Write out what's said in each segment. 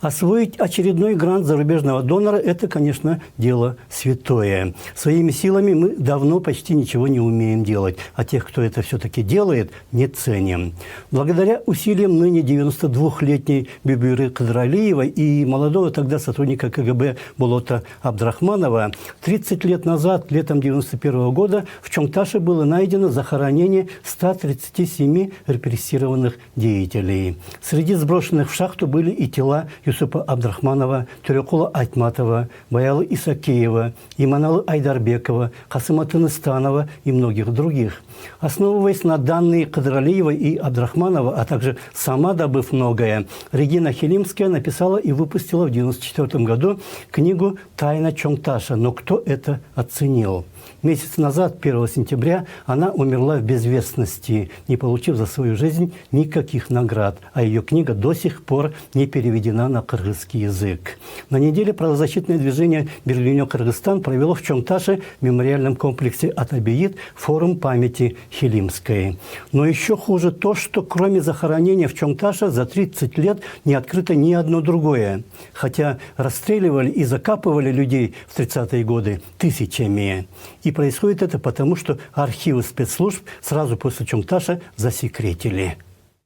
Освоить очередной грант зарубежного донора – это, конечно, дело святое. Своими силами мы давно почти ничего не умеем делать, а тех, кто это все-таки делает, не ценим. Благодаря усилиям ныне 92-летней Бибюры Кадралиевой и молодого тогда сотрудника КГБ Болота Абдрахманова, 30 лет назад, летом 91 года, в Чонгташе было найдено захоронение 137 репрессированных деятелей. Среди сброшенных в шахту были и тела Юсупа Абдрахманова, Тюрекула Айтматова, Баялы Исакеева, Иманалы Айдарбекова, Касыма Тыныстанова и многих других. Основываясь на данные Кадралиевой и Абдрахманова, а также сама добыв многое, Регина Хилимская написала и выпустила в 1994 году книгу «Тайна Чонгташа». Но кто это оценил? Месяц назад, 1 сентября, она умерла в безвестности, не получив за свою жизнь никаких наград, а ее книга до сих пор не переведена на кыргызский язык. На неделе правозащитное движение «Берлинё-Кыргызстан» провело в Чонгташе в мемориальном комплексе Атабеит форум памяти Хилимской. Но еще хуже то, что кроме захоронения в Чонгташе за 30 лет не открыто ни одно другое. Хотя расстреливали и закапывали людей в 30-е годы тысячами. И происходит это потому, что архивы спецслужб сразу после Чонгташа засекретили.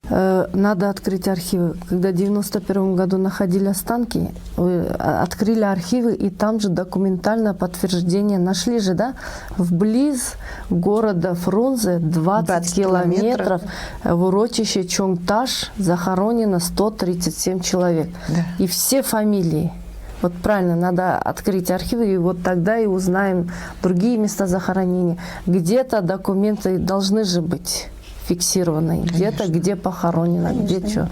Надо открыть архивы. Когда в 1991 году находили останки, открыли архивы, и там же документальное подтверждение нашли же, да? Вблиз города Фрунзе 20 километров в урочище Чонгташ захоронено 137 человек. Да. И все фамилии. Вот правильно, надо открыть архивы, и вот тогда и узнаем другие места захоронения. Где-то документы должны же быть фиксированы, где-то где похоронено, где что.